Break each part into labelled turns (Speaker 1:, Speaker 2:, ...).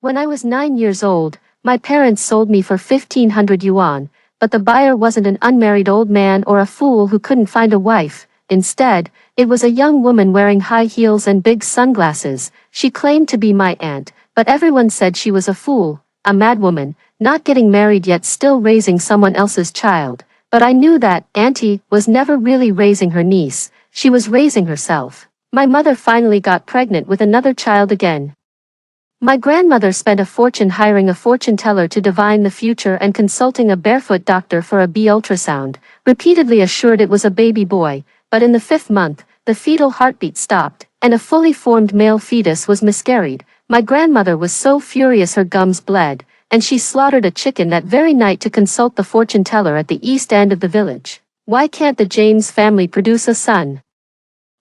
Speaker 1: When I was 9 years old, my parents sold me for 1,500 yuan, but the buyer wasn't an unmarried old man or a fool who couldn't find a wife. Instead, it was a young woman wearing high heels and big sunglasses. She claimed to be my aunt, but everyone said she was a fool, a madwoman, not getting married yet still raising someone else's child. But I knew that auntie was never really raising her niece, she was raising herself. My mother finally got pregnant with another child again. My grandmother spent a fortune hiring a fortune teller to divine the future and consulting a barefoot doctor for a B ultrasound, repeatedly assured it was a baby boy, but in the 5th month, the fetal heartbeat stopped, and a fully formed male fetus was miscarried. My grandmother was so furious her gums bled, and she slaughtered a chicken that very night to consult the fortune teller at the east end of the village. Why can't the James family produce a son?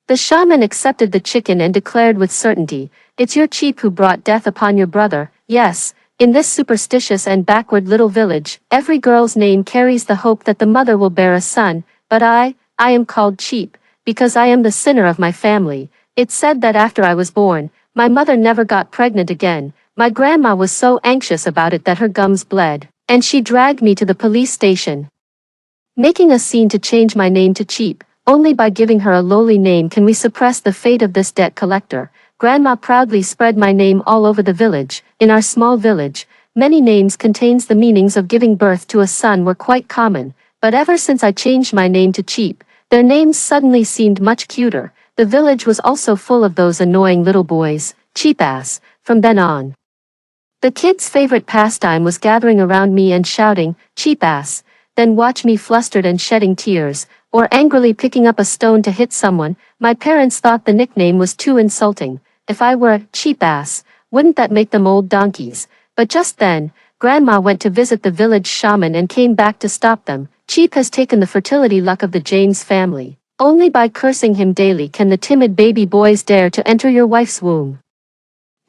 Speaker 1: The shaman accepted the chicken and declared with certainty, "It's your cheap who brought death upon your brother." Yes, in this superstitious and backward little village, every girl's name carries the hope that the mother will bear a son, but I am called cheap, because I am the sinner of my family. It's said that after I was born, my mother never got pregnant again. My grandma was so anxious about it that her gums bled, and she dragged me to the police station, making a scene to change my name to cheap. Only by giving her a lowly name can we suppress the fate of this debt collector. Grandma proudly spread my name all over the village. In our small village, many names contains the meanings of giving birth to a son were quite common, but ever since I changed my name to Cheap, their names suddenly seemed much cuter. The village was also full of those annoying little boys, cheap ass, from then on. The kids' favorite pastime was gathering around me and shouting, cheap ass, then watch me flustered and shedding tears, or angrily picking up a stone to hit someone. My parents thought the nickname was too insulting. If I were a cheap ass, wouldn't that make them old donkeys? But just then, Grandma went to visit the village shaman and came back to stop them. Cheap has taken the fertility luck of the James family. Only by cursing him daily can the timid baby boys dare to enter your wife's womb.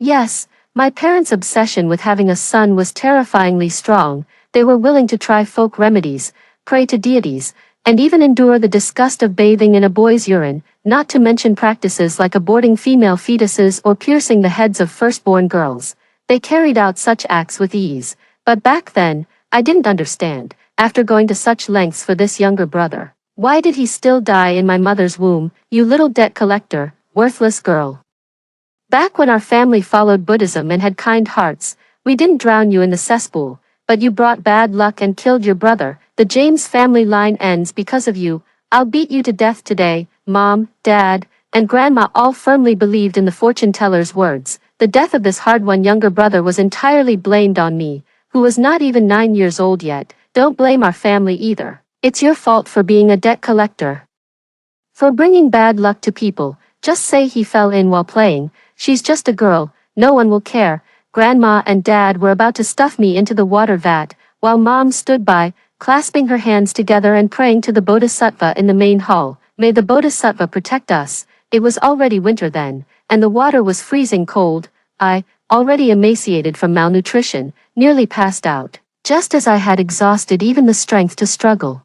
Speaker 1: Yes, my parents' obsession with having a son was terrifyingly strong. They were willing to try folk remedies, pray to deities, and even endure the disgust of bathing in a boy's urine, not to mention practices like aborting female fetuses or piercing the heads of firstborn girls. They carried out such acts with ease, but back then, I didn't understand, after going to such lengths for this younger brother. Why did he still die in my mother's womb, you little debt collector, worthless girl? Back when our family followed Buddhism and had kind hearts, we didn't drown you in the cesspool, but you brought bad luck and killed your brother. The James family line ends because of you. I'll beat you to death today. Mom, Dad, and Grandma all firmly believed in the fortune teller's words. The death of this hard-won younger brother was entirely blamed on me, who was not even 9 years old yet. Don't blame our family either. It's your fault for being a debt collector. For bringing bad luck to people. Just say he fell in while playing. She's just a girl. No one will care. Grandma and Dad were about to stuff me into the water vat, while Mom stood by, clasping her hands together and praying to the Bodhisattva in the main hall. May the Bodhisattva protect us. It was already winter then, and the water was freezing cold. I, already emaciated from malnutrition, nearly passed out, just as I had exhausted even the strength to struggle.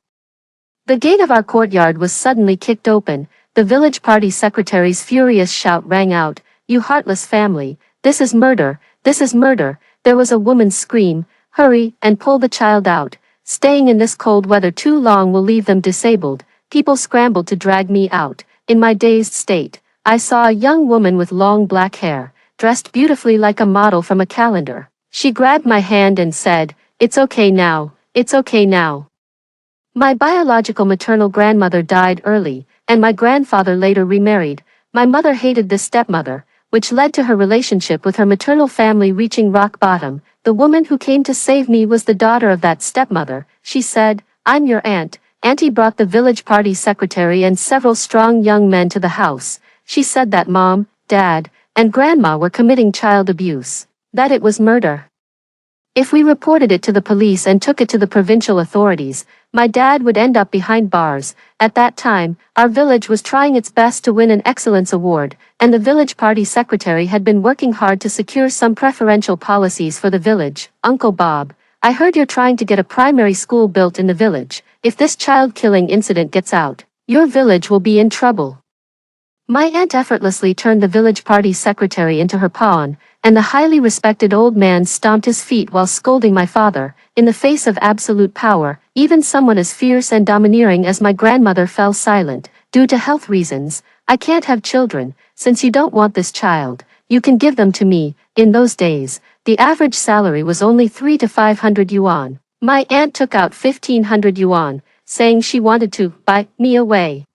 Speaker 1: The gate of our courtyard was suddenly kicked open. The village party secretary's furious shout rang out, "You heartless family, this is murder, this is murder." There was a woman's scream, "Hurry, and pull the child out. Staying in this cold weather too long will leave them disabled." People scrambled to drag me out. In my dazed state, I saw a young woman with long black hair, dressed beautifully like a model from a calendar. She grabbed my hand and said, "It's okay now, it's okay now." My biological maternal grandmother died early, and my grandfather later remarried. My mother hated this stepmother, which led to her relationship with her maternal family reaching rock bottom. The woman who came to save me was the daughter of that stepmother. She said, "I'm your aunt." Auntie brought the village party secretary and several strong young men to the house. She said that Mom, Dad, and Grandma were committing child abuse, that it was murder. If we reported it to the police and took it to the provincial authorities, my dad would end up behind bars. At that time, our village was trying its best to win an excellence award, and the village party secretary had been working hard to secure some preferential policies for the village. "Uncle Bob, I heard you're trying to get a primary school built in the village. If this child killing incident gets out, your village will be in trouble." My aunt effortlessly turned the village party secretary into her pawn, and the highly respected old man stomped his feet while scolding my father. In the face of absolute power, even someone as fierce and domineering as my grandmother fell silent. Due to health reasons, I can't have children. Since you don't want this child, you can give them to me. In those days, the average salary was only 3 to 500 yuan. My aunt took out 1500 yuan, saying she wanted to buy me away.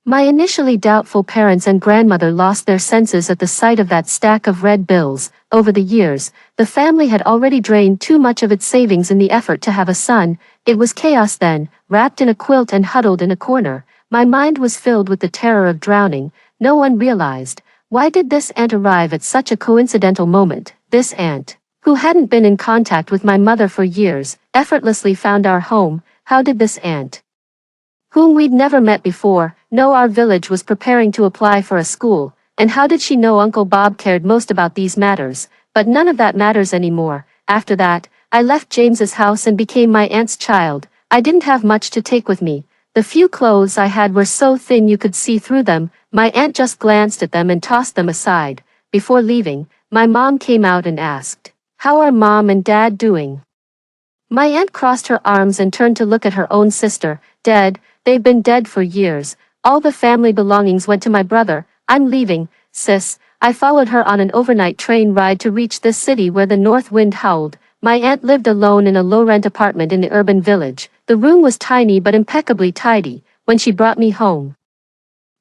Speaker 1: My initially doubtful parents and grandmother lost their senses at the sight of that stack of red bills. Over the years, the family had already drained too much of its savings in the effort to have a son. It was chaos then, wrapped in a quilt and huddled in a corner. My mind was filled with the terror of drowning. No one realized, why did this aunt arrive at such a coincidental moment? This aunt, who hadn't been in contact with my mother for years, effortlessly found our home. How did this aunt, whom we'd never met before, know our village was preparing to apply for a school? And how did she know Uncle Bob cared most about these matters? But none of that matters anymore. After that, I left James's house and became my aunt's child. I didn't have much to take with me. The few clothes I had were so thin you could see through them. My aunt just glanced at them and tossed them aside. Before leaving, my mom came out and asked, "How are Mom and Dad doing?" My aunt crossed her arms and turned to look at her own sister. "Dead. They've been dead for years. All the family belongings went to my brother. I'm leaving, sis." I followed her on an overnight train ride to reach this city where the north wind howled. My aunt lived alone in a low-rent apartment in the urban village. The room was tiny but impeccably tidy. When she brought me home,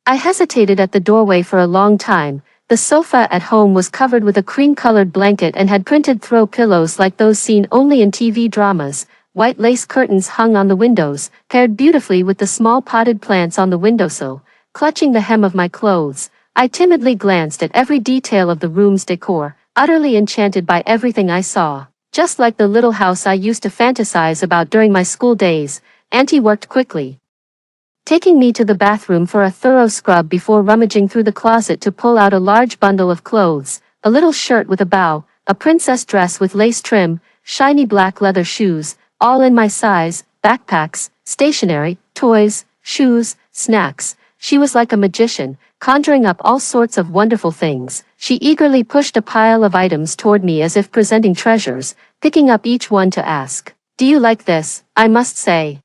Speaker 1: I hesitated at the doorway for a long time. The sofa at home was covered with a cream-colored blanket and had printed throw pillows like those seen only in TV dramas. White lace curtains hung on the windows, paired beautifully with the small potted plants on the windowsill. Clutching the hem of my clothes, I timidly glanced at every detail of the room's decor, utterly enchanted by everything I saw. Just like the little house I used to fantasize about during my school days, Auntie worked quickly, taking me to the bathroom for a thorough scrub before rummaging through the closet to pull out a large bundle of clothes, a little shirt with a bow, a princess dress with lace trim, shiny black leather shoes, all in my size, backpacks, stationery, toys, shoes, snacks. She was like a magician, conjuring up all sorts of wonderful things. She eagerly pushed a pile of items toward me as if presenting treasures, picking up each one to ask, "Do you like this?" I must say,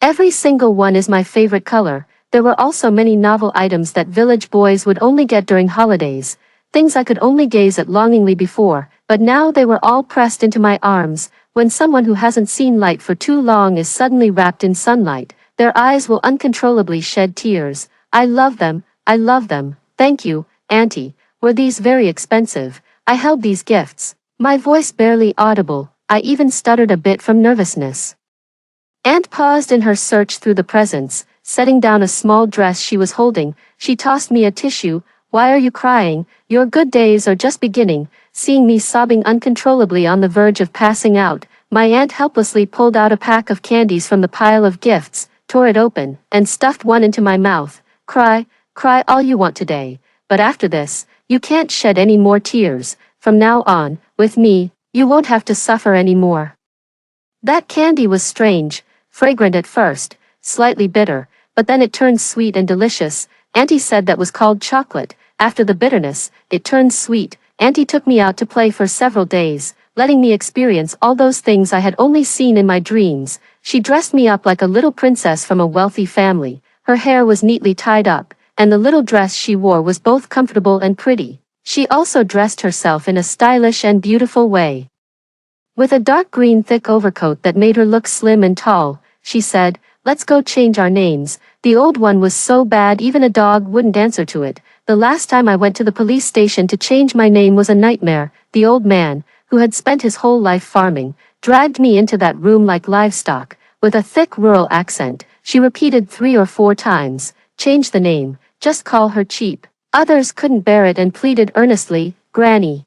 Speaker 1: every single one is my favorite color. There were also many novel items that village boys would only get during holidays, things I could only gaze at longingly before, but now they were all pressed into my arms. When someone who hasn't seen light for too long is suddenly wrapped in sunlight, their eyes will uncontrollably shed tears. I love them, I love them. Thank you, Auntie. Were these very expensive? I held these gifts, my voice barely audible. I even stuttered a bit from nervousness. Aunt paused in her search through the presents, setting down a small dress she was holding. She tossed me a tissue. "Why are you crying? Your good days are just beginning." Seeing me sobbing uncontrollably on the verge of passing out, my aunt helplessly pulled out a pack of candies from the pile of gifts, tore it open, and stuffed one into my mouth. "Cry, cry all you want today, but after this, you can't shed any more tears. From now on, with me, you won't have to suffer anymore." That candy was strange, fragrant at first, slightly bitter, but then it turned sweet and delicious. Auntie said that was called chocolate. After the bitterness, it turned sweet. Auntie took me out to play for several days, letting me experience all those things I had only seen in my dreams. She dressed me up like a little princess from a wealthy family. Her hair was neatly tied up, and the little dress she wore was both comfortable and pretty. She also dressed herself in a stylish and beautiful way, with a dark green thick overcoat that made her look slim and tall. She said, "Let's go change our names." The old one was so bad even a dog wouldn't answer to it. The last time I went to the police station to change my name was a nightmare. The old man, who had spent his whole life farming, dragged me into that room like livestock. With a thick rural accent, she repeated 3 or 4 times, "Change the name, just call her cheap." Others couldn't bear it and pleaded earnestly, "Granny,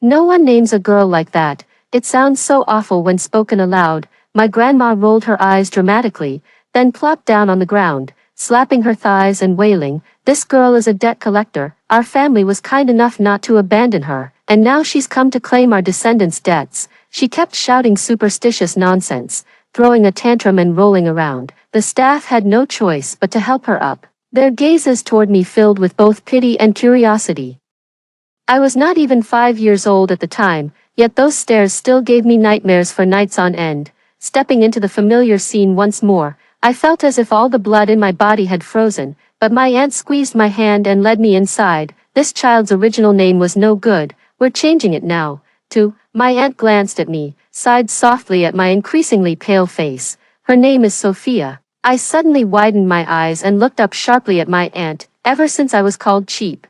Speaker 1: no one names a girl like that. It sounds so awful when spoken aloud." My grandma rolled her eyes dramatically, then plopped down on the ground, slapping her thighs and wailing, "This girl is a debt collector. Our family was kind enough not to abandon her, and now she's come to claim our descendants' debts." She kept shouting superstitious nonsense, throwing a tantrum and rolling around. The staff had no choice but to help her up. Their gazes toward me filled with both pity and curiosity. I was not even 5 years old at the time, yet those stares still gave me nightmares for nights on end. Stepping into the familiar scene once more, I felt as if all the blood in my body had frozen, but my aunt squeezed my hand and led me inside. This child's original name was no good, we're changing it now, to, my aunt glanced at me, sighed softly at my increasingly pale face. Her name is Sophia. I suddenly widened my eyes and looked up sharply at my aunt. Ever since I was called cheap,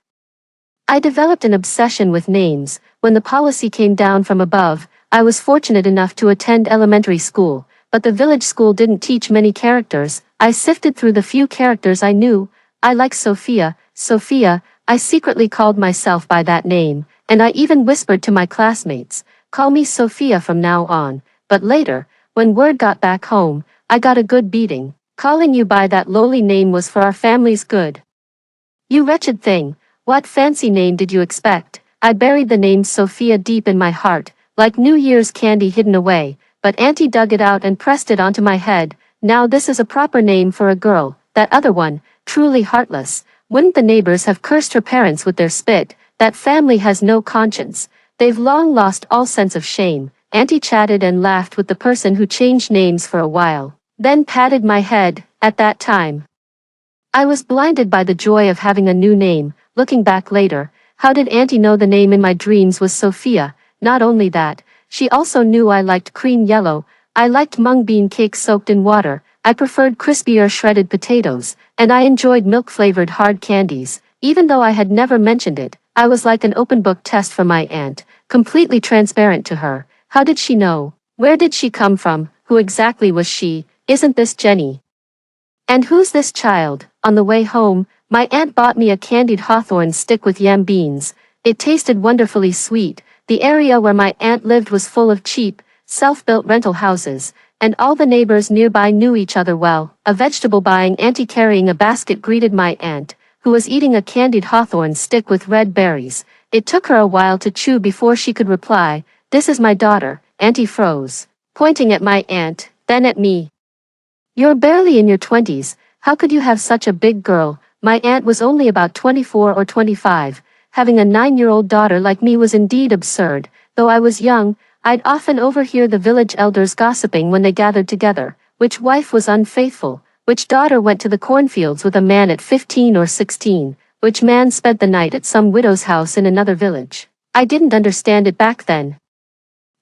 Speaker 1: I developed an obsession with names. When the policy came down from above, I was fortunate enough to attend elementary school, but the village school didn't teach many characters. I sifted through the few characters I knew. I like Sophia, Sophia. I secretly called myself by that name, and I even whispered to my classmates, call me Sophia from now on. But later, when word got back home, I got a good beating. Calling you by that lowly name was for our family's good. You wretched thing. What fancy name did you expect? I buried the name Sophia deep in my heart, like New Year's candy hidden away, but Auntie dug it out and pressed it onto my head. Now this is a proper name for a girl. That other one, truly heartless. Wouldn't the neighbors have cursed her parents with their spit? That family has no conscience. They've long lost all sense of shame. Auntie chatted and laughed with the person who changed names for a while, then patted my head. At that time, I was blinded by the joy of having a new name. Looking back later, how did Auntie know the name in my dreams was Sophia? Not only that, she also knew I liked cream yellow, I liked mung bean cakes soaked in water, I preferred crispier shredded potatoes, and I enjoyed milk-flavored hard candies. Even though I had never mentioned it, I was like an open book test for my aunt, completely transparent to her. How did she know? Where did she come from? Who exactly was she? Isn't this Jenny? And who's this child? On the way home, my aunt bought me a candied hawthorn stick with yam beans. It tasted wonderfully sweet. The area where my aunt lived was full of cheap, self-built rental houses, and all the neighbors nearby knew each other well. A vegetable-buying auntie carrying a basket greeted my aunt, who was eating a candied hawthorn stick with red berries. It took her a while to chew before she could reply. This is my daughter. Auntie froze, pointing at my aunt, then at me. You're barely in your 20s, how could you have such a big girl? My aunt was only about 24 or 25. Having a 9-year-old daughter like me was indeed absurd. Though I was young, I'd often overhear the village elders gossiping when they gathered together. Which wife was unfaithful? Which daughter went to the cornfields with a man at 15 or 16? Which man spent the night at some widow's house in another village? I didn't understand it back then.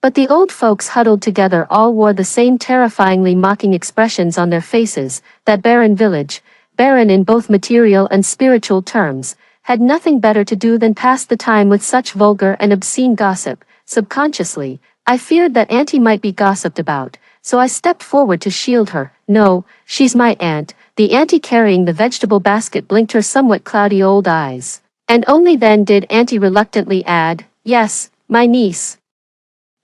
Speaker 1: But the old folks huddled together all wore the same terrifyingly mocking expressions on their faces. That barren village, barren in both material and spiritual terms, had nothing better to do than pass the time with such vulgar and obscene gossip. Subconsciously, I feared that Auntie might be gossiped about, so I stepped forward to shield her. No, she's my aunt. The auntie carrying the vegetable basket blinked her somewhat cloudy old eyes. And only then did Auntie reluctantly add, yes, my niece.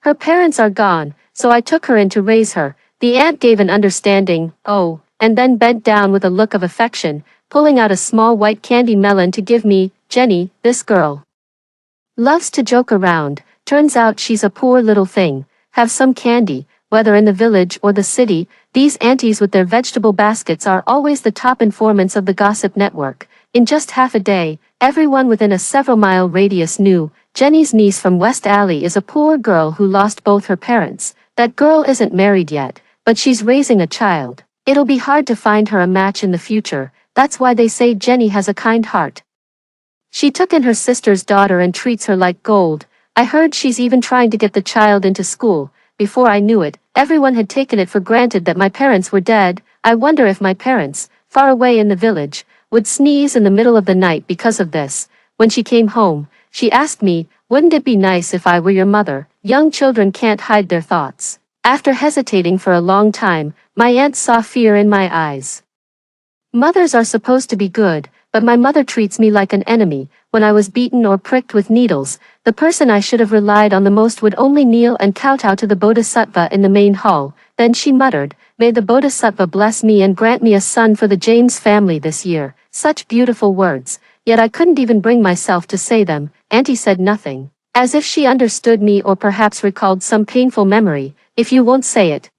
Speaker 1: Her parents are gone, so I took her in to raise her. The aunt gave an understanding, oh, and then bent down with a look of affection, pulling out a small white candy melon to give me. Jenny, this girl loves to joke around. Turns out she's a poor little thing. Have some candy. Whether in the village or the city, these aunties with their vegetable baskets are always the top informants of the gossip network. In just half a day, everyone within a several-mile radius knew, Jenny's niece from West Alley is a poor girl who lost both her parents. That girl isn't married yet, but she's raising a child. It'll be hard to find her a match in the future. That's why they say Jenny has a kind heart. She took in her sister's daughter and treats her like gold. I heard she's even trying to get the child into school. Before I knew it, everyone had taken it for granted that my parents were dead. I wonder if my parents, far away in the village, would sneeze in the middle of the night because of this. When she came home, she asked me, wouldn't it be nice if I were your mother? Young children can't hide their thoughts. After hesitating for a long time, my aunt saw fear in my eyes. Mothers are supposed to be good, but my mother treats me like an enemy. When I was beaten or pricked with needles, the person I should have relied on the most would only kneel and kowtow to the Bodhisattva in the main hall. Then she muttered, may the Bodhisattva bless me and grant me a son for the James family this year. Such beautiful words, yet I couldn't even bring myself to say them. Auntie said nothing, as if she understood me or perhaps recalled some painful memory. If you won't say it,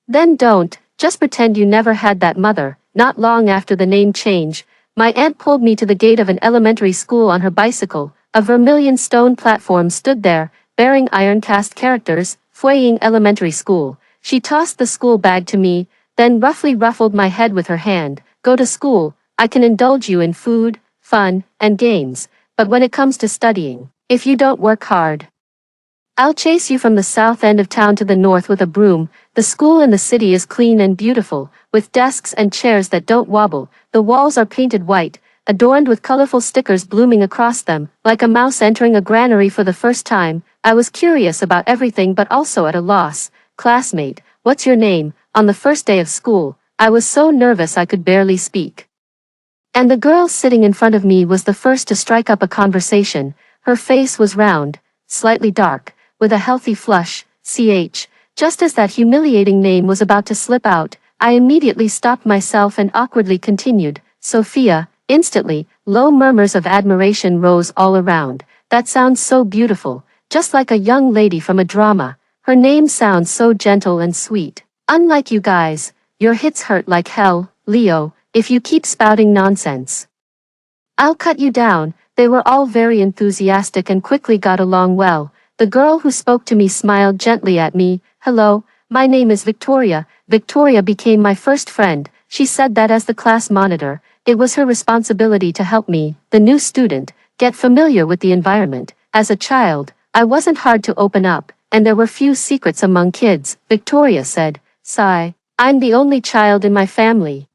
Speaker 1: then don't, just pretend you never had that mother. Not long after the name change, My aunt pulled me to the gate of an elementary school on her bicycle. A vermilion stone platform stood there, bearing iron-cast characters, Fuying Elementary School. She tossed the school bag to me, then roughly ruffled my head with her hand. Go to school, I can indulge you in food, fun, and games, but when it comes to studying, if you don't work hard, I'll chase you from the south end of town to the north with a broom. The school in the city is clean and beautiful, with desks and chairs that don't wobble. The walls are painted white, adorned with colorful stickers blooming across them, like a mouse entering a granary for the first time. I was curious about everything but also at a loss. Classmate, what's your name? On the first day of school, I was so nervous I could barely speak. And the girl sitting in front of me was the first to strike up a conversation. Her face was round, slightly dark, with a healthy flush. Just as that humiliating name was about to slip out, I immediately stopped myself and awkwardly continued, Sophia. Instantly, low murmurs of admiration rose all around. That sounds so beautiful, just like a young lady from a drama. Her name sounds so gentle and sweet. Unlike you guys, your hits hurt like hell, Leo, if you keep spouting nonsense. I'll cut you down. They were all very enthusiastic and quickly got along well. The girl who spoke to me smiled gently at me. Hello, my name is Victoria. Victoria became my first friend. She said that as the class monitor, it was her responsibility to help me, the new student, get familiar with the environment. As a child, I wasn't hard to open up, and there were few secrets among kids, Victoria said. Sigh, I'm the only child in my family.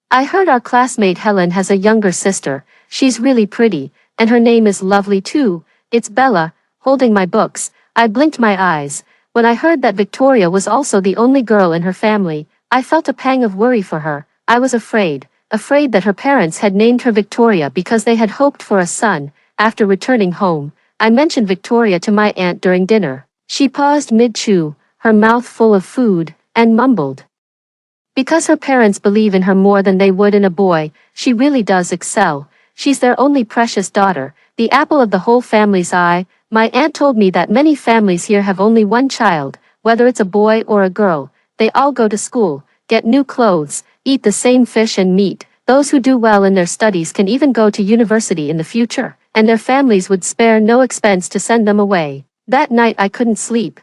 Speaker 1: I heard our classmate Helen has a younger sister. She's really pretty, and her name is lovely too. It's Bella. Holding my books, I blinked my eyes. When I heard that Victoria was also the only girl in her family, I felt a pang of worry for her. I was afraid that her parents had named her Victoria because they had hoped for a son. After returning home, I mentioned Victoria to my aunt during dinner. She paused mid-chew, her mouth full of food, and mumbled. Because her parents believe in her more than they would in a boy, she really does excel. She's their only precious daughter, the apple of the whole family's eye. My aunt told me that many families here have only one child, whether it's a boy or a girl. They all go to school, get new clothes, eat the same fish and meat. Those who do well in their studies can even go to university in the future, and their families would spare no expense to send them away. That night I couldn't sleep.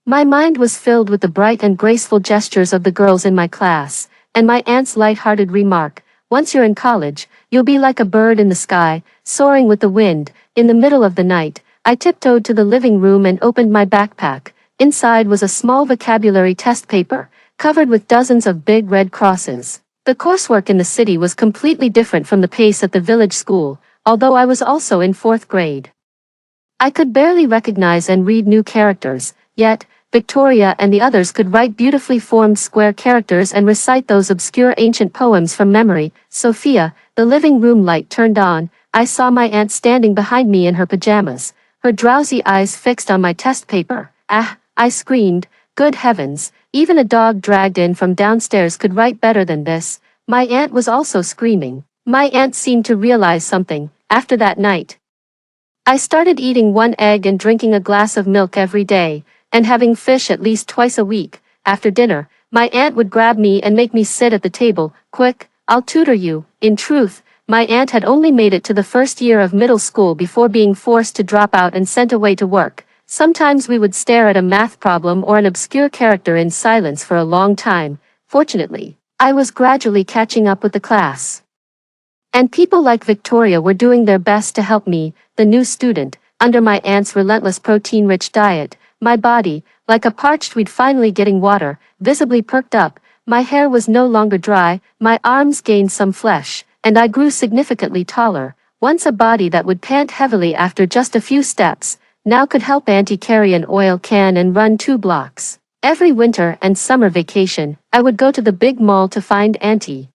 Speaker 1: My mind was filled with the bright and graceful gestures of the girls in my class, and my aunt's light-hearted remark, once you're in college, you'll be like a bird in the sky, soaring with the wind. In the middle of the night, I tiptoed to the living room and opened my backpack. Inside was a small vocabulary test paper, covered with dozens of big red crosses. The coursework in the city was completely different from the pace at the village school, although I was also in 4th grade. I could barely recognize and read new characters, yet, Victoria and the others could write beautifully formed square characters and recite those obscure ancient poems from memory. Sophia, the living room light turned on. I saw my aunt standing behind me in her pajamas, her drowsy eyes fixed on my test paper. Ah, I screamed. Good heavens, even a dog dragged in from downstairs could write better than this. My aunt was also screaming. My aunt seemed to realize something. After that night, I started eating 1 egg and drinking a glass of milk every day, and having fish at least twice a week. After dinner, my aunt would grab me and make me sit at the table. Quick, I'll tutor you. In truth, my aunt had only made it to the first year of middle school before being forced to drop out and sent away to work. Sometimes we would stare at a math problem or an obscure character in silence for a long time. Fortunately, I was gradually catching up with the class. And people like Victoria were doing their best to help me, the new student, under my aunt's relentless protein-rich diet. My body, like a parched weed finally getting water, visibly perked up. My hair was no longer dry, my arms gained some flesh, and I grew significantly taller. Once a body that would pant heavily after just a few steps, now could help Auntie carry an oil can and run 2 blocks. Every winter and summer vacation, I would go to the big mall to find Auntie.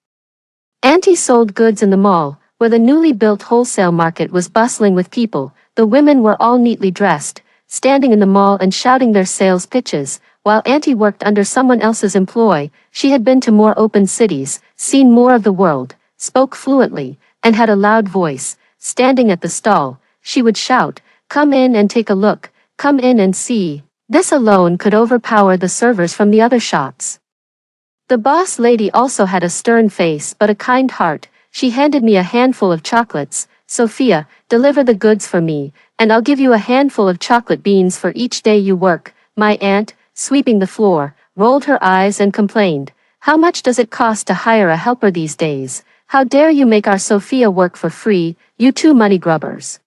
Speaker 1: Auntie sold goods in the mall, where the newly built wholesale market was bustling with people. The women were all neatly dressed, standing in the mall and shouting their sales pitches. While Auntie worked under someone else's employ, she had been to more open cities, seen more of the world, spoke fluently, and had a loud voice. Standing at the stall, she would shout, "Come in and take a look, come in and see." This alone could overpower the servers from the other shops. The boss lady also had a stern face but a kind heart. she handed me a handful of chocolates. "Sophia, deliver the goods for me, and I'll give you a handful of chocolate beans for each day you work." My aunt, sweeping the floor, rolled her eyes and complained, "How much does it cost to hire a helper these days? How dare you make our Sophia work for free, you two money grubbers."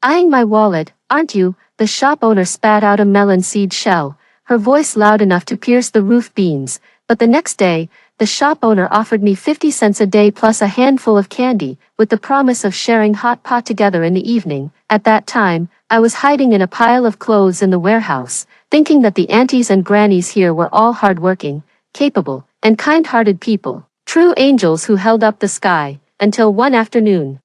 Speaker 1: "Eyeing my wallet, aren't you?" The shop owner spat out a melon seed shell, her voice loud enough to pierce the roof beams. But the next day, the shop owner offered me 50 cents a day plus a handful of candy, with the promise of sharing hot pot together in the evening. At that time, I was hiding in a pile of clothes in the warehouse, thinking that the aunties and grannies here were all hardworking, capable, and kind-hearted people, true angels who held up the sky, until one afternoon,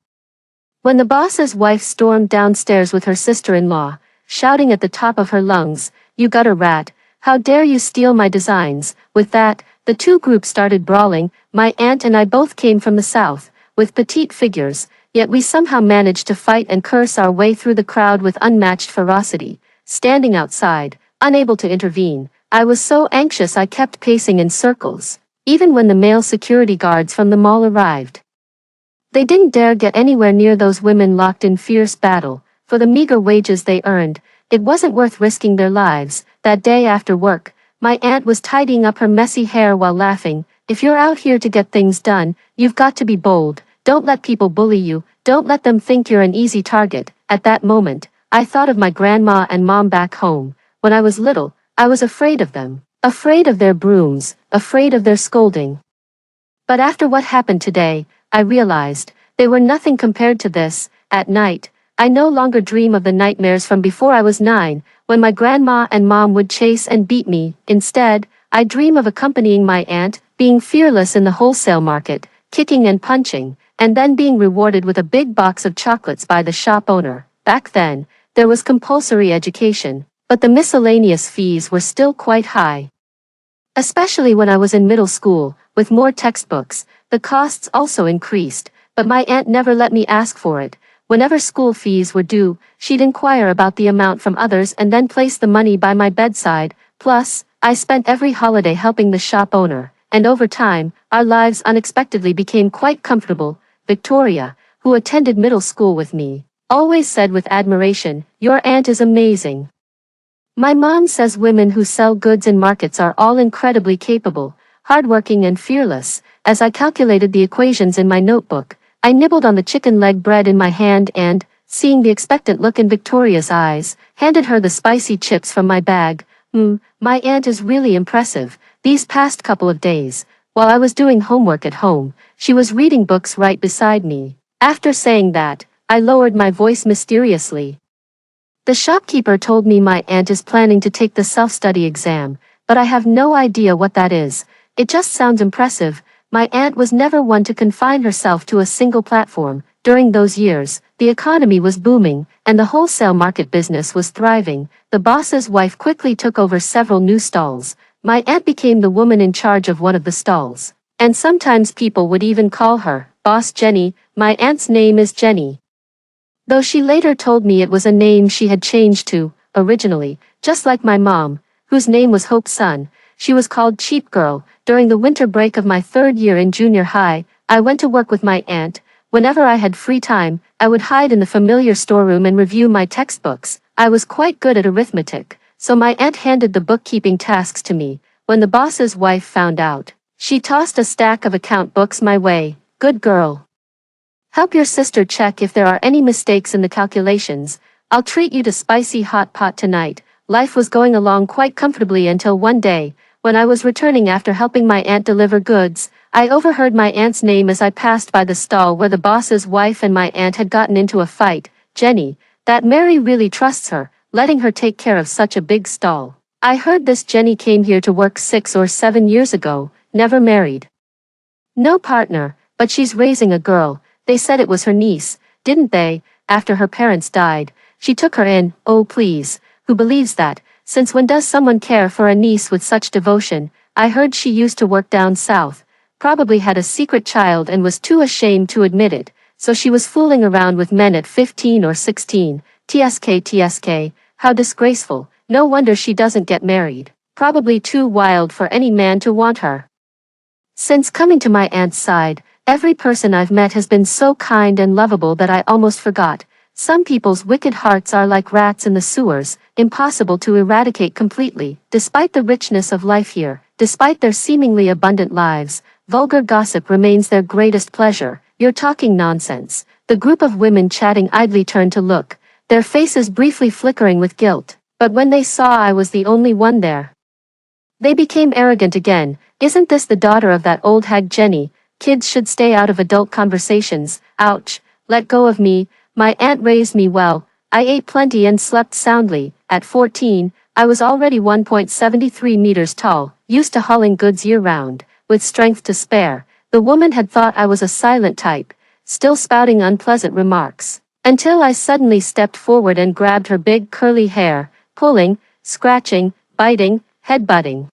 Speaker 1: when the boss's wife stormed downstairs with her sister-in-law, shouting at the top of her lungs, "You gutter rat, how dare you steal my designs?" With that, the two groups started brawling. My aunt and I both came from the south, with petite figures, yet we somehow managed to fight and curse our way through the crowd with unmatched ferocity. Standing outside, unable to intervene, I was so anxious I kept pacing in circles, even when the male security guards from the mall arrived. They didn't dare get anywhere near those women locked in fierce battle. For the meager wages they earned, it wasn't worth risking their lives. That day after work, my aunt was tidying up her messy hair while laughing. "If you're out here to get things done, you've got to be bold. Don't let people bully you. Don't let them think you're an easy target." At that moment, I thought of my grandma and mom back home. When I was little, I was afraid of them. Afraid of their brooms, afraid of their scolding. But after what happened today, I realized, they were nothing compared to this. At night, I no longer dream of the nightmares from before I was 9, when my grandma and mom would chase and beat me. Instead, I dream of accompanying my aunt, being fearless in the wholesale market, kicking and punching, and then being rewarded with a big box of chocolates by the shop owner. Back then, there was compulsory education, but the miscellaneous fees were still quite high. Especially when I was in middle school, with more textbooks, the costs also increased, but my aunt never let me ask for it. Whenever school fees were due, she'd inquire about the amount from others and then place the money by my bedside. Plus, I spent every holiday helping the shop owner, and over time, our lives unexpectedly became quite comfortable. Victoria, who attended middle school with me, always said with admiration, "Your aunt is amazing." My mom says women who sell goods in markets are all incredibly capable, hardworking and fearless. As I calculated the equations in my notebook, I nibbled on the chicken leg bread in my hand and, seeing the expectant look in Victoria's eyes, handed her the spicy chips from my bag. My aunt is really impressive. These past couple of days, while I was doing homework at home, she was reading books right beside me. After saying that, I lowered my voice mysteriously. "The shopkeeper told me my aunt is planning to take the self-study exam, but I have no idea what that is. It just sounds impressive." My aunt was never one to confine herself to a single platform. During those years, the economy was booming, and the wholesale market business was thriving. The boss's wife quickly took over several new stalls. My aunt became the woman in charge of one of the stalls, and sometimes people would even call her Boss Jenny. My aunt's name is Jenny, though she later told me it was a name she had changed to, originally, just like my mom, whose name was Hope Sun. She was called Cheap Girl. During the winter break of my 3rd year in junior high, I went to work with my aunt. Whenever I had free time, I would hide in the familiar storeroom and review my textbooks. I was quite good at arithmetic, so my aunt handed the bookkeeping tasks to me. When the boss's wife found out, she tossed a stack of account books my way. "Good girl. Help your sister check if there are any mistakes in the calculations. I'll treat you to spicy hot pot tonight." Life was going along quite comfortably until one day, when I was returning after helping my aunt deliver goods, I overheard my aunt's name as I passed by the stall where the boss's wife and my aunt had gotten into a fight. "Jenny, that Mary really trusts her, letting her take care of such a big stall. I heard this Jenny came here to work 6 or 7 years ago, never married. No partner, but she's raising a girl. They said it was her niece, didn't they? After her parents died, she took her in." Oh please, who believes that? Since when does someone care for a niece with such devotion? I heard she used to work down south, probably had a secret child and was too ashamed to admit it, so she was fooling around with men at 15 or 16. TSK, how disgraceful. No wonder she doesn't get married. Probably too wild for any man to want her. Since coming to my aunt's side, Every person I've met has been so kind and lovable that I almost forgot. Some people's wicked hearts are like rats in the sewers, impossible to eradicate completely. Despite the richness of life here, despite their seemingly abundant lives, vulgar gossip remains their greatest pleasure. You're talking nonsense. The group of women chatting idly turned to look, their faces briefly flickering with guilt. But when they saw I was the only one there, they became arrogant again. Isn't this the daughter of that old hag Jenny? Kids should stay out of adult conversations. Ouch. Let go of me. My aunt raised me well. I ate plenty and slept soundly. At 14, I was already 1.73 meters tall, used to hauling goods year-round, with strength to spare. The woman had thought I was a silent type, still spouting unpleasant remarks, until I suddenly stepped forward and grabbed her big curly hair, pulling, scratching, biting, headbutting,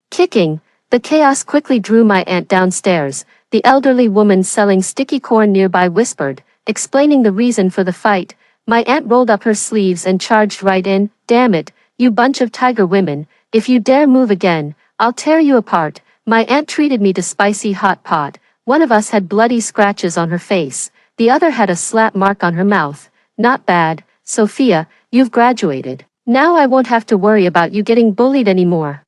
Speaker 1: kicking. The chaos quickly drew my aunt downstairs. The elderly woman selling sticky corn nearby whispered, explaining the reason for the fight. My aunt rolled up her sleeves and charged right in. Damn it, you bunch of tiger women, if you dare move again, I'll tear you apart. My aunt treated me to spicy hot pot. One of us had bloody scratches on her face, the other had a slap mark on her mouth. Not bad, Sophia, you've graduated. Now I won't have to worry about you getting bullied anymore.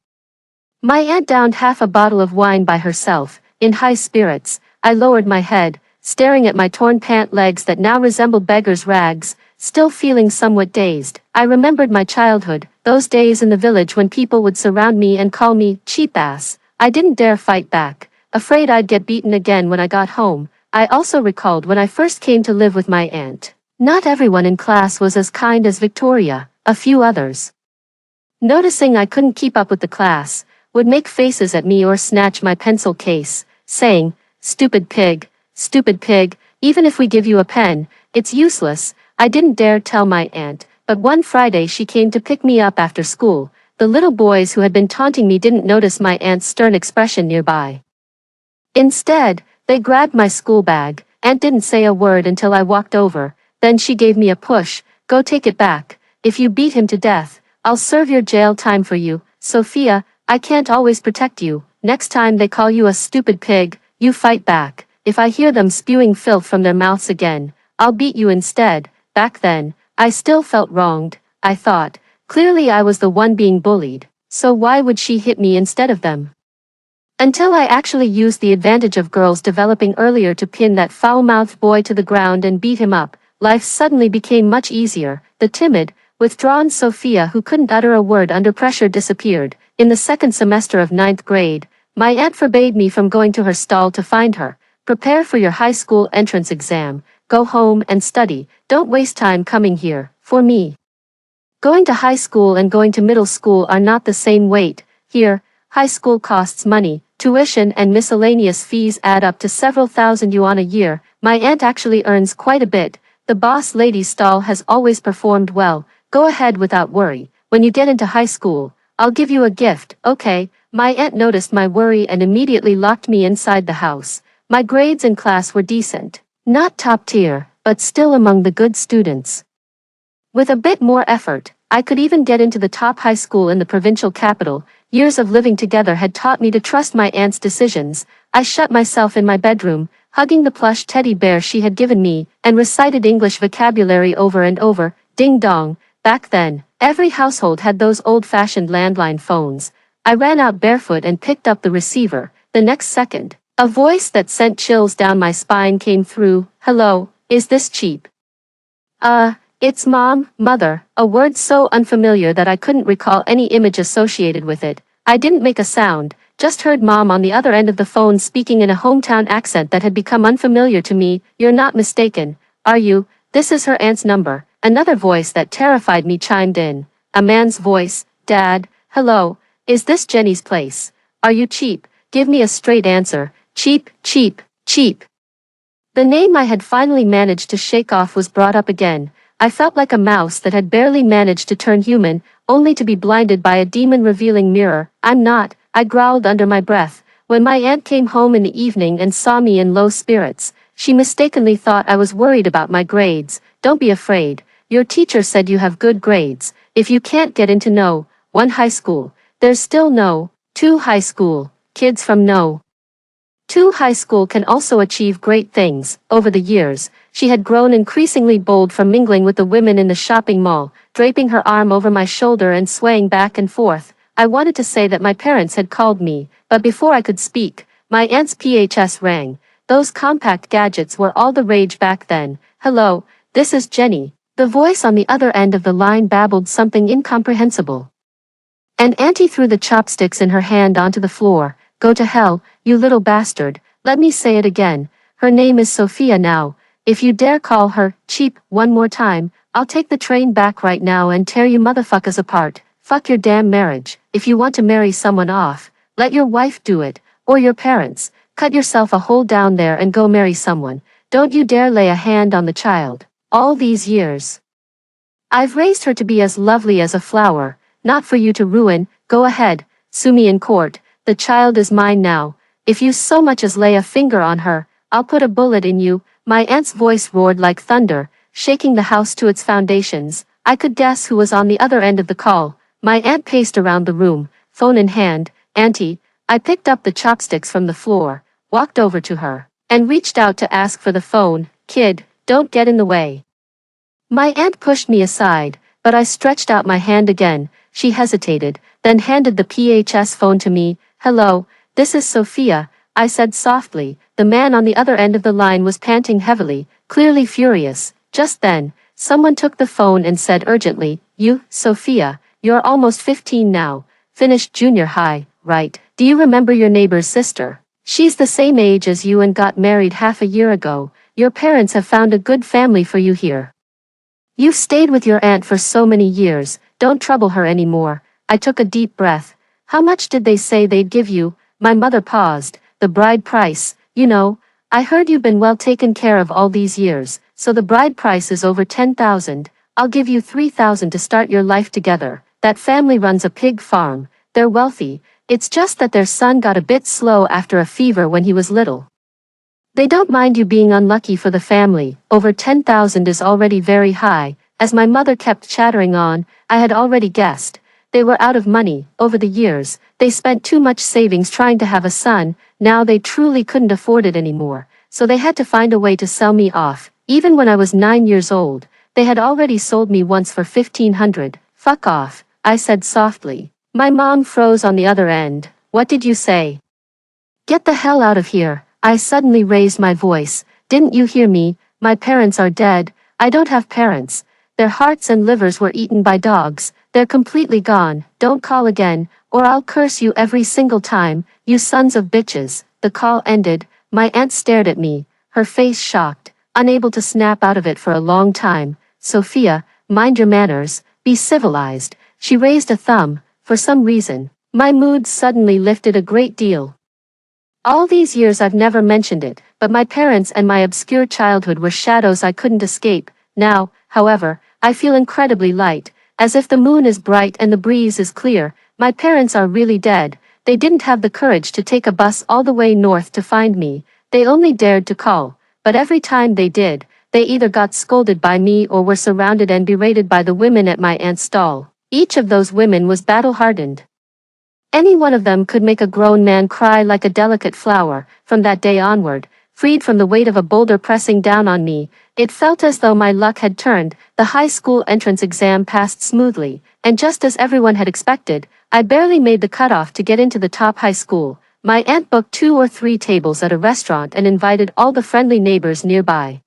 Speaker 1: My aunt downed half a bottle of wine by herself. In high spirits, I lowered my head, staring at my torn pant legs that now resembled beggars' rags, still feeling somewhat dazed. I remembered my childhood, those days in the village when people would surround me and call me cheap ass. I didn't dare fight back, afraid I'd get beaten again when I got home. I also recalled when I first came to live with my aunt. Not everyone in class was as kind as Victoria. A few others, noticing I couldn't keep up with the class, would make faces at me or snatch my pencil case, saying, stupid pig, even if we give you a pen, it's useless. I didn't dare tell my aunt, but one Friday she came to pick me up after school. The little boys who had been taunting me didn't notice my aunt's stern expression nearby. Instead, they grabbed my school bag. Aunt didn't say a word until I walked over, then she gave me a push. Go take it back. If you beat him to death, I'll serve your jail time for you. Sophia, I can't always protect you. Next time they call you a stupid pig, you fight back. If I hear them spewing filth from their mouths again, I'll beat you instead. Back then, I still felt wronged. I thought, clearly I was the one being bullied, so why would she hit me instead of them? Until I actually used the advantage of girls developing earlier to pin that foul-mouthed boy to the ground and beat him up, life suddenly became much easier. The timid, withdrawn Sophia who couldn't utter a word under pressure disappeared. In the second semester of 9th grade, my aunt forbade me from going to her stall to find her. Prepare for your high school entrance exam, go home and study, don't waste time coming here. For me, going to high school and going to middle school are not the same weight. Here, high school costs money, tuition and miscellaneous fees add up to several thousand yuan a year. My aunt actually earns quite a bit. The boss lady's stall has always performed well. Go ahead without worry. When you get into high school, I'll give you a gift, okay? My aunt noticed my worry and immediately locked me inside the house. My grades in class were decent. Not top tier, but still among the good students. With a bit more effort, I could even get into the top high school in the provincial capital. Years of living together had taught me to trust my aunt's decisions. I shut myself in my bedroom, hugging the plush teddy bear she had given me, and recited English vocabulary over and over. Ding dong. Back then, every household had those old-fashioned landline phones. I ran out barefoot and picked up the receiver. The next second, a voice that sent chills down my spine came through. Hello, is this cheap? It's Mom, Mother, a word so unfamiliar that I couldn't recall any image associated with it. I didn't make a sound, just heard Mom on the other end of the phone speaking in a hometown accent that had become unfamiliar to me. You're not mistaken, are you? This is her aunt's number. Another voice that terrified me chimed in. A man's voice. Dad, hello, is this Jenny's place? Are you cheap? Give me a straight answer. Cheap, cheap, cheap. The name I had finally managed to shake off was brought up again. I felt like a mouse that had barely managed to turn human, only to be blinded by a demon-revealing mirror. I'm not, I growled under my breath. When my aunt came home in the evening and saw me in low spirits, she mistakenly thought I was worried about my grades. Don't be afraid. Your teacher said you have good grades. If you can't get into No. 1 high school, there's still No. 2 high school. Kids from No. Too, high school can also achieve great things. Over the years, she had grown increasingly bold from mingling with the women in the shopping mall, draping her arm over my shoulder and swaying back and forth. I wanted to say that my parents had called me, but before I could speak, my aunt's PHS rang. Those compact gadgets were all the rage back then. "Hello, this is Jenny." The voice on the other end of the line babbled something incomprehensible. And Auntie threw the chopsticks in her hand onto the floor. "Go to hell, you little bastard. Let me say it again. Her name is Sophia now. If you dare call her cheap one more time, I'll take the train back right now and tear you motherfuckers apart. Fuck your damn marriage. If you want to marry someone off, let your wife do it, or your parents. Cut yourself a hole down there and go marry someone. Don't you dare lay a hand on the child. All these years, I've raised her to be as lovely as a flower, not for you to ruin. Go ahead, sue me in court. The child is mine now. If you so much as lay a finger on her, I'll put a bullet in you." My aunt's voice roared like thunder, shaking the house to its foundations. I could guess who was on the other end of the call. My aunt paced around the room, phone in hand. "Auntie." I picked up the chopsticks from the floor, walked over to her, and reached out to ask for the phone. "Kid, don't get in the way." My aunt pushed me aside, but I stretched out my hand again. She hesitated, then handed the PHS phone to me. "Hello, this is Sophia," I said softly. The man on the other end of the line was panting heavily, clearly furious. Just then, someone took the phone and said urgently, "You, Sophia, you're almost 15 now. Finished junior high, right? Do you remember your neighbor's sister? She's the same age as you and got married half a year ago. Your parents have found a good family for you here. You've stayed with your aunt for so many years, don't trouble her anymore." I took a deep breath. "How much did they say they'd give you?" My mother paused. "The bride price, you know. I heard you've been well taken care of all these years, so the bride price is over 10,000. I'll give you 3,000 to start your life together. That family runs a pig farm. They're wealthy. It's just that their son got a bit slow after a fever when he was little. They don't mind you being unlucky for the family. Over 10,000 is already very high." As my mother kept chattering on, I had already guessed. They were out of money. Over the years, they spent too much savings trying to have a son. Now they truly couldn't afford it anymore, so they had to find a way to sell me off. Even when I was 9 years old, they had already sold me once for 1,500. "Fuck off," I said softly. My mom froze on the other end. "What did you say?" "Get the hell out of here." I suddenly raised my voice. "Didn't you hear me? My parents are dead." "I don't have parents. Their hearts and livers were eaten by dogs. They're completely gone. Don't call again, or I'll curse you every single time, you sons of bitches." The call ended. My aunt stared at me, her face shocked, unable to snap out of it for a long time. "Sophia, mind your manners, be civilized." She raised a thumb. For some reason, my mood suddenly lifted a great deal. All these years I've never mentioned it, but my parents and my obscure childhood were shadows I couldn't escape. Now, however, I feel incredibly light, as if the moon is bright and the breeze is clear. My parents are really dead. They didn't have the courage to take a bus all the way north to find me. They only dared to call, but every time they did, they either got scolded by me or were surrounded and berated by the women at my aunt's stall. Each of those women was battle-hardened. Any one of them could make a grown man cry like a delicate flower. From that day onward, freed from the weight of a boulder pressing down on me, it felt as though my luck had turned. The high school entrance exam passed smoothly, and just as everyone had expected, I barely made the cutoff to get into the top high school. My aunt booked 2 or 3 tables at a restaurant and invited all the friendly neighbors nearby,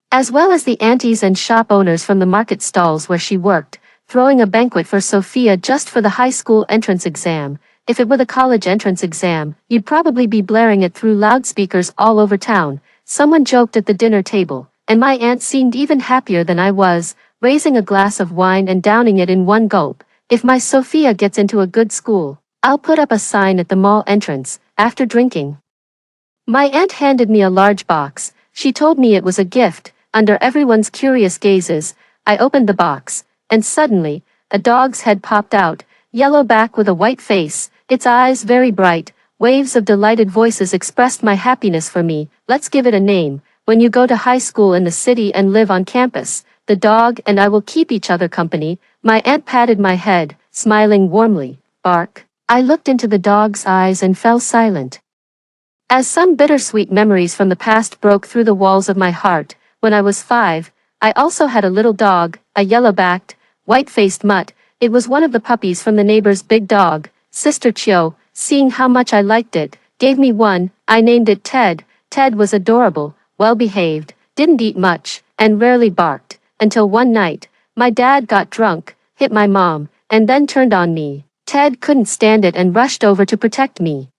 Speaker 1: as well as the aunties and shop owners from the market stalls where she worked, throwing a banquet for Sophia just for the high school entrance exam. If it were the college entrance exam, you'd probably be blaring it through loudspeakers all over town. Someone joked at the dinner table, and my aunt seemed even happier than I was, raising a glass of wine and downing it in one gulp. "If my Sophia gets into a good school, I'll put up a sign at the mall entrance, after drinking." My aunt handed me a large box. She told me it was a gift. Under everyone's curious gazes, I opened the box, and suddenly, a dog's head popped out, yellow back with a white face, its eyes very bright. Waves of delighted voices expressed my happiness for me. "Let's give it a name. When you go to high school in the city and live on campus, the dog and I will keep each other company." My aunt patted my head, smiling warmly. "Bark." I looked into the dog's eyes and fell silent. As some bittersweet memories from the past broke through the walls of my heart, when I was 5, I also had a little dog, a yellow-backed, white-faced mutt. It was one of the puppies from the neighbor's big dog, Sister Chio. Seeing how much I liked it, gave me one. I named it Ted. Ted was adorable, well-behaved, didn't eat much, and rarely barked, until one night, my dad got drunk, hit my mom, and then turned on me. Ted couldn't stand it and rushed over to protect me.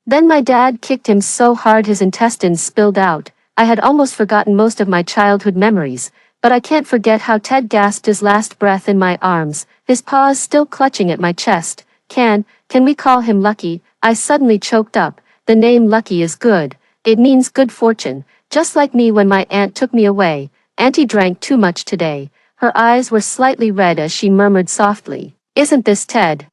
Speaker 1: Then my dad kicked him so hard his intestines spilled out. I had almost forgotten most of my childhood memories, but I can't forget how Ted gasped his last breath in my arms, his paws still clutching at my chest. Can we call him Lucky? I suddenly choked up. The name Lucky is good. It means good fortune, just like me when my aunt took me away. Auntie drank too much today. Her eyes were slightly red as she murmured softly, "Isn't this Ted?"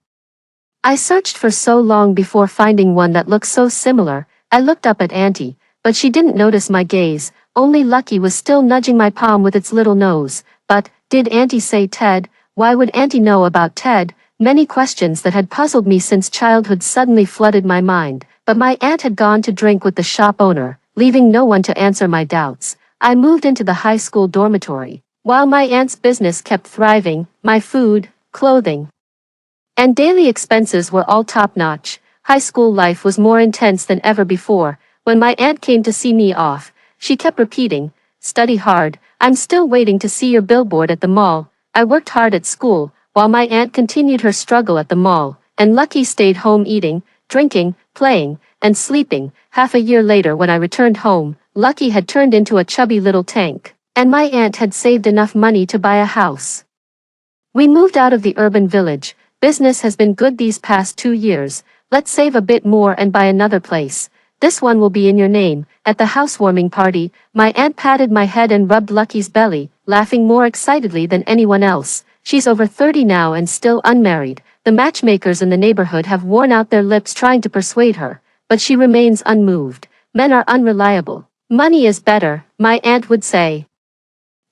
Speaker 1: I searched for so long before finding one that looked so similar. I looked up at Auntie, but she didn't notice my gaze. Only Lucky was still nudging my palm with its little nose. But, did Auntie say Ted? Why would Auntie know about Ted? Many questions that had puzzled me since childhood suddenly flooded my mind, but my aunt had gone to drink with the shop owner, leaving no one to answer my doubts. I moved into the high school dormitory. While my aunt's business kept thriving, my food, clothing, and daily expenses were all top-notch. High school life was more intense than ever before. When my aunt came to see me off, she kept repeating, "Study hard, I'm still waiting to see your billboard at the mall." I worked hard at school, while my aunt continued her struggle at the mall, and Lucky stayed home eating, drinking, playing, and sleeping. Half a year later when I returned home, Lucky had turned into a chubby little tank, and my aunt had saved enough money to buy a house. We moved out of the urban village. Business has been good these past 2 years. Let's save a bit more and buy another place. This one will be in your name. At the housewarming party, my aunt patted my head and rubbed Lucky's belly, laughing more excitedly than anyone else. She's over 30 now and still unmarried. The matchmakers in the neighborhood have worn out their lips trying to persuade her, but she remains unmoved. Men are unreliable. Money is better, my aunt would say,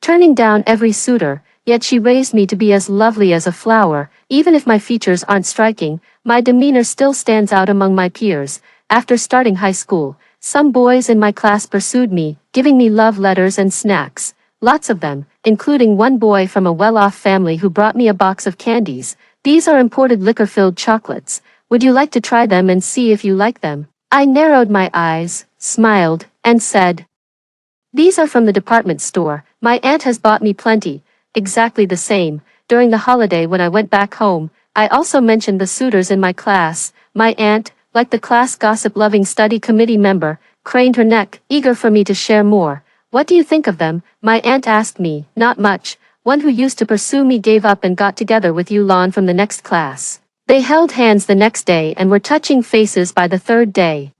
Speaker 1: turning down every suitor. Yet she raised me to be as lovely as a flower. Even if my features aren't striking, my demeanor still stands out among my peers. After starting high school, some boys in my class pursued me, giving me love letters and snacks. Lots of them, including one boy from a well-off family who brought me a box of candies. These are imported liquor-filled chocolates. Would you like to try them and see if you like them? I narrowed my eyes, smiled, and said, "These are from the department store. My aunt has bought me plenty." Exactly the same. During the holiday when I went back home, I also mentioned the suitors in my class. My aunt, like the class gossip-loving study committee member, craned her neck, eager for me to share more. "What do you think of them?" my aunt asked me. "Not much. One who used to pursue me gave up and got together with Yulan from the next class." They held hands the next day and were touching faces by the third day.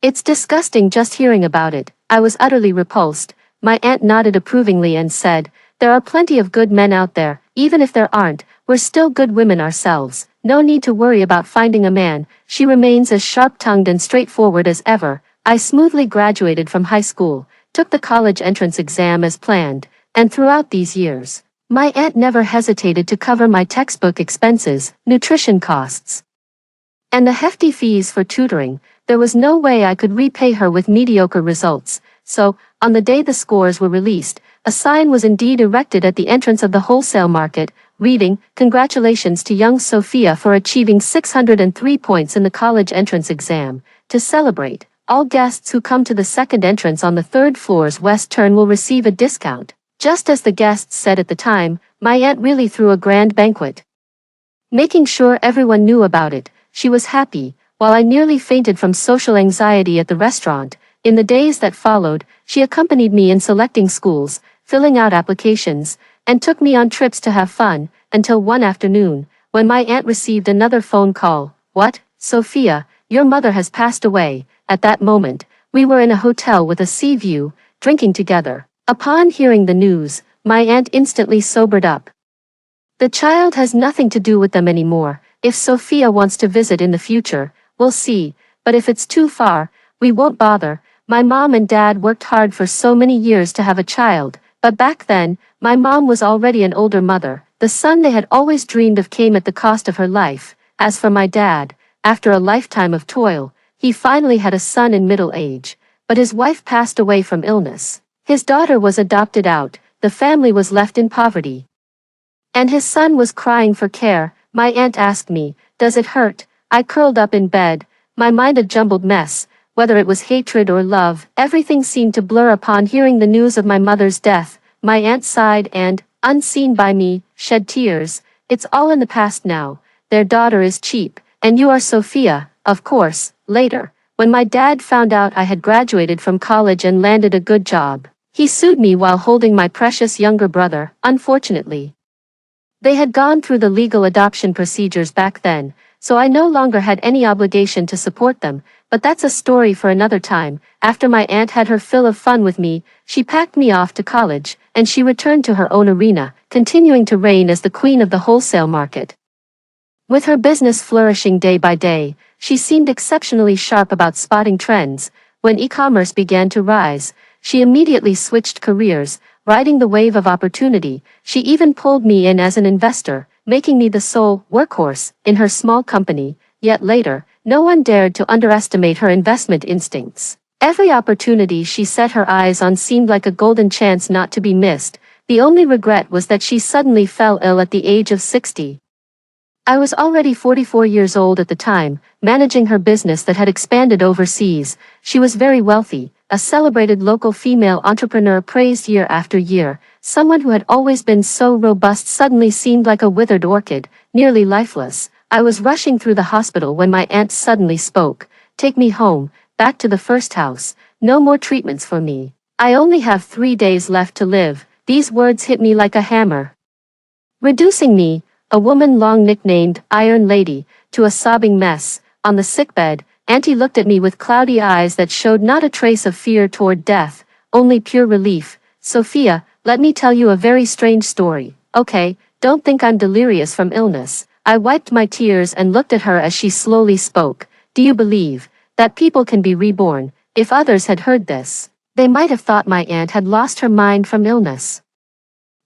Speaker 1: "It's disgusting just hearing about it." I was utterly repulsed. My aunt nodded approvingly and said, "There are plenty of good men out there. Even if there aren't, we're still good women ourselves. No need to worry about finding a man." She remains as sharp-tongued and straightforward as ever. I smoothly graduated from high school, took the college entrance exam as planned, and throughout these years, my aunt never hesitated to cover my textbook expenses, nutrition costs, and the hefty fees for tutoring. There was no way I could repay her with mediocre results. So, on the day the scores were released, a sign was indeed erected at the entrance of the wholesale market, reading, "Congratulations to young Sophia for achieving 603 points in the college entrance exam. To celebrate, all guests who come to the second entrance on the third floor's west turn will receive a discount." Just as the guests said at the time, my aunt really threw a grand banquet, making sure everyone knew about it. She was happy, while I nearly fainted from social anxiety at the restaurant. In the days that followed, she accompanied me in selecting schools, filling out applications, and took me on trips to have fun, until one afternoon, when my aunt received another phone call. "What, Sophia, your mother has passed away." At that moment, we were in a hotel with a sea view, drinking together. Upon hearing the news, my aunt instantly sobered up. "The child has nothing to do with them anymore. If Sophia wants to visit in the future, we'll see, but if it's too far, we won't bother." My mom and dad worked hard for so many years to have a child, but back then, my mom was already an older mother. The son they had always dreamed of came at the cost of her life. As for my dad, after a lifetime of toil, He finally had a son in middle age, but his wife passed away from illness. His daughter was adopted out, the family was left in poverty. And his son was crying for care. My aunt asked me, "Does it hurt?" I curled up in bed, my mind a jumbled mess. Whether it was hatred or love, everything seemed to blur upon hearing the news of my mother's death. My aunt sighed and, unseen by me, shed tears. "It's all in the past now. Their daughter is cheap, and you are Sophia, of course." Later, when my dad found out I had graduated from college and landed a good job, he sued me while holding my precious younger brother. Unfortunately, they had gone through the legal adoption procedures back then, so I no longer had any obligation to support them, but that's a story for another time. After my aunt had her fill of fun with me, she packed me off to college, and she returned to her own arena, continuing to reign as the queen of the wholesale market. With her business flourishing day by day, she seemed exceptionally sharp about spotting trends. When e-commerce began to rise, she immediately switched careers, riding the wave of opportunity. She even pulled me in as an investor, making me the sole workhorse in her small company. Yet later, no one dared to underestimate her investment instincts. Every opportunity she set her eyes on seemed like a golden chance not to be missed. The only regret was that she suddenly fell ill at the age of 60. I was already 44 years old at the time, managing her business that had expanded overseas. She was very wealthy, a celebrated local female entrepreneur praised year after year. Someone who had always been so robust suddenly seemed like a withered orchid, nearly lifeless. I was rushing through the hospital when my aunt suddenly spoke. "Take me home, back to the first house. No more treatments for me. I only have 3 days left to live." These words hit me like a hammer, reducing me, a woman long nicknamed Iron Lady, to a sobbing mess. On the sickbed, Auntie looked at me with cloudy eyes that showed not a trace of fear toward death, only pure relief. "Sophia, let me tell you a very strange story, okay? Don't think I'm delirious from illness." I wiped my tears and looked at her as she slowly spoke. "Do you believe that people can be reborn?" If others had heard this, they might have thought my aunt had lost her mind from illness.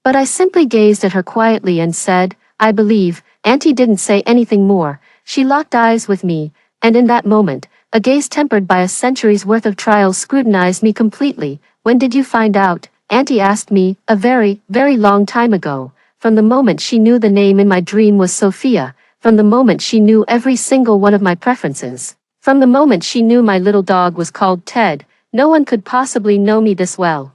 Speaker 1: But I simply gazed at her quietly and said, "I believe." Auntie didn't say anything more. She locked eyes with me, and in that moment, a gaze tempered by a century's worth of trials scrutinized me completely. "When did you find out?" Auntie asked me. "A very, very long time ago. From the moment she knew the name in my dream was Sophia, from the moment she knew every single one of my preferences, from the moment she knew my little dog was called Ted. No one could possibly know me this well.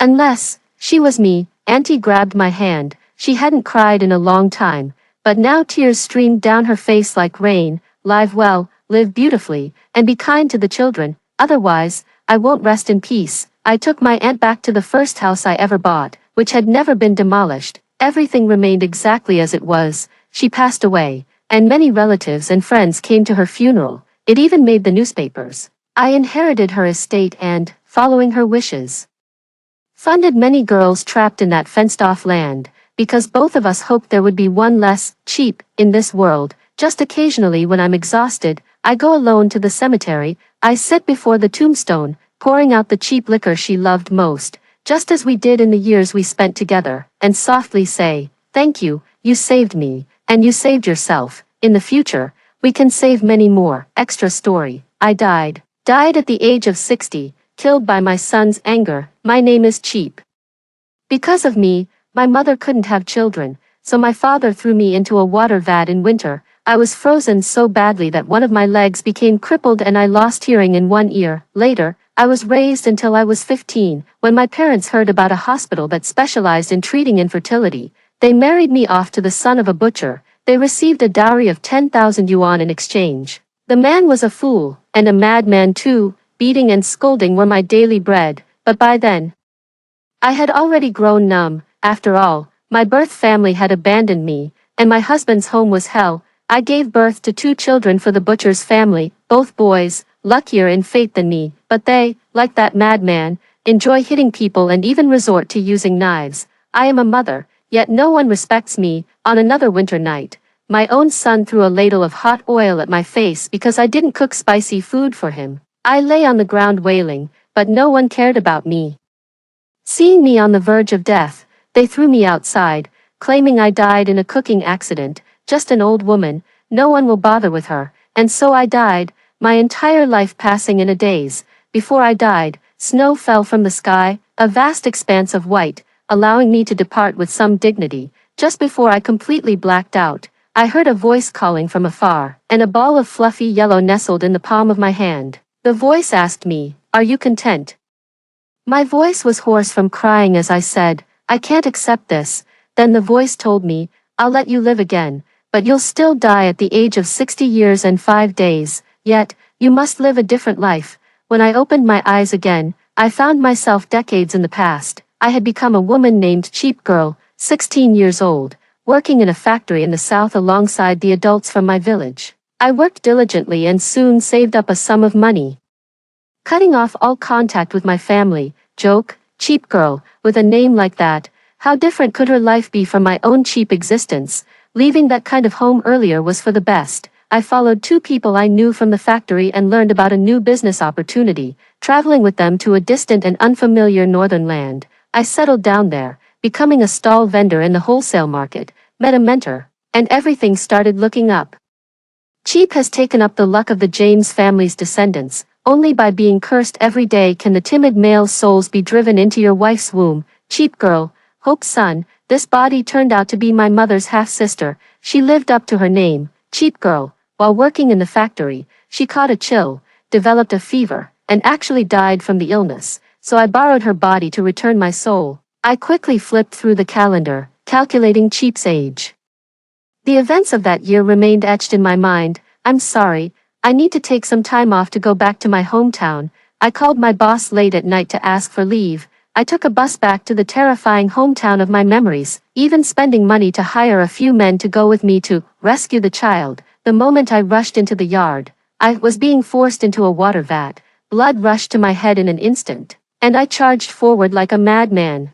Speaker 1: Unless she was me." Auntie grabbed my hand. She hadn't cried in a long time, but now tears streamed down her face like rain. "Live well, live beautifully, and be kind to the children, otherwise, I won't rest in peace." I took my aunt back to the first house I ever bought, which had never been demolished. Everything remained exactly as it was. She passed away, and many relatives and friends came to her funeral. It even made the newspapers. I inherited her estate and, following her wishes, funded many girls trapped in that fenced-off land, because both of us hoped there would be one less cheap in this world. Just occasionally when I'm exhausted, I go alone to the cemetery. I sit before the tombstone, pouring out the cheap liquor she loved most, just as we did in the years we spent together, and softly say, "Thank you, you saved me, and you saved yourself. In the future, we can save many more." Extra story. I died at the age of 60, killed by my son's anger. My name is Cheap. Because of me, my mother couldn't have children, so my father threw me into a water vat in winter. I was frozen so badly that one of my legs became crippled and I lost hearing in one ear. Later, I was raised until I was 15. When my parents heard about a hospital that specialized in treating infertility, they married me off to the son of a butcher. They received a dowry of 10,000 yuan in exchange. The man was a fool, and a madman too. Beating and scolding were my daily bread, but by then, I had already grown numb. After all, my birth family had abandoned me, and my husband's home was hell. I gave birth to 2 children for the butcher's family, both boys, luckier in fate than me, but they, like that madman, enjoy hitting people and even resort to using knives. I am a mother, yet no one respects me. On another winter night, my own son threw a ladle of hot oil at my face because I didn't cook spicy food for him. I lay on the ground wailing, but no one cared about me. Seeing me on the verge of death, they threw me outside, claiming I died in a cooking accident. Just an old woman, no one will bother with her, and so I died. my entire life passing in a daze. Before I died, snow fell from the sky, a vast expanse of white, allowing me to depart with some dignity. Just before I completely blacked out, I heard a voice calling from afar, and a ball of fluffy yellow nestled in the palm of my hand. The voice asked me, "Are you content?" My voice was hoarse from crying as I said, "I can't accept this." Then the voice told me, "I'll let you live again, but you'll still die at the age of 60 years and 5 days, yet, you must live a different life." When I opened my eyes again, I found myself decades in the past. I had become a woman named Cheap Girl, 16 years old, working in a factory in the south alongside the adults from my village. I worked diligently and soon saved up a sum of money. Cutting off all contact with my family, joke, cheap girl, with a name like that, how different could her life be from my own cheap existence? Leaving that kind of home earlier was for the best. I followed 2 people I knew from the factory and learned about a new business opportunity, traveling with them to a distant and unfamiliar northern land. I settled down there, becoming a stall vendor in the wholesale market, met a mentor, and everything started looking up. Cheap has taken up the luck of the James family's descendants. Only by being cursed every day can the timid male souls be driven into your wife's womb. Cheap girl, Hope's son, this body turned out to be my mother's half-sister. She lived up to her name, Cheap Girl. While working in the factory, she caught a chill, developed a fever, and actually died from the illness, so I borrowed her body to return my soul. I quickly flipped through the calendar, calculating Cheap's age. The events of that year remained etched in my mind. "I'm sorry, I need to take some time off to go back to my hometown." I called my boss late at night to ask for leave. I took a bus back to the terrifying hometown of my memories, even spending money to hire a few men to go with me to rescue the child. The moment I rushed into the yard, I was being forced into a water vat. Blood rushed to my head in an instant, and I charged forward like a madman,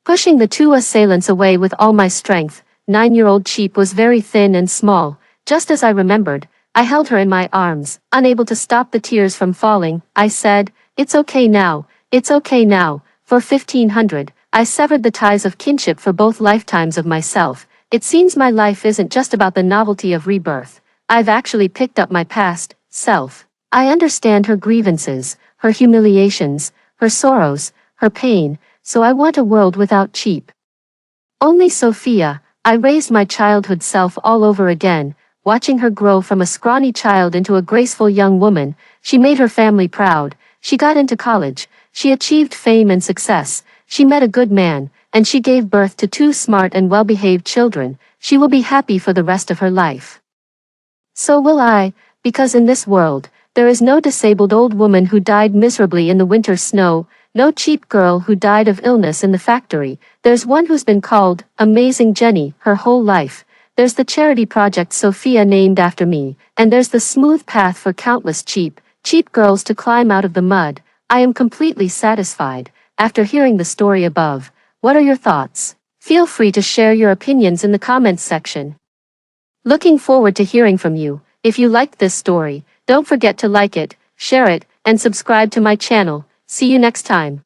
Speaker 1: pushing the 2 assailants away with all my strength. 9-year-old Cheap was very thin and small. Just as I remembered, I held her in my arms, unable to stop the tears from falling. I said, "It's okay now, it's okay now." For 1500, I severed the ties of kinship for both lifetimes of myself. It seems my life isn't just about the novelty of rebirth. I've actually picked up my past self. I understand her grievances, her humiliations, her sorrows, her pain, so I want a world without Cheap. Only Sophia. I raised my childhood self all over again, watching her grow from a scrawny child into a graceful young woman. She made her family proud. She got into college. She achieved fame and success. She met a good man, and she gave birth to 2 smart and well-behaved children. She will be happy for the rest of her life. So will I, because in this world, there is no disabled old woman who died miserably in the winter snow, no cheap girl who died of illness in the factory. There's one who's been called Amazing Jenny her whole life. There's the charity project Sophia named after me, and there's the smooth path for countless cheap girls to climb out of the mud. I am completely satisfied. After hearing the story above, what are your thoughts? Feel free to share your opinions in the comments section. Looking forward to hearing from you. If you liked this story, don't forget to like it, share it, and subscribe to my channel. See you next time.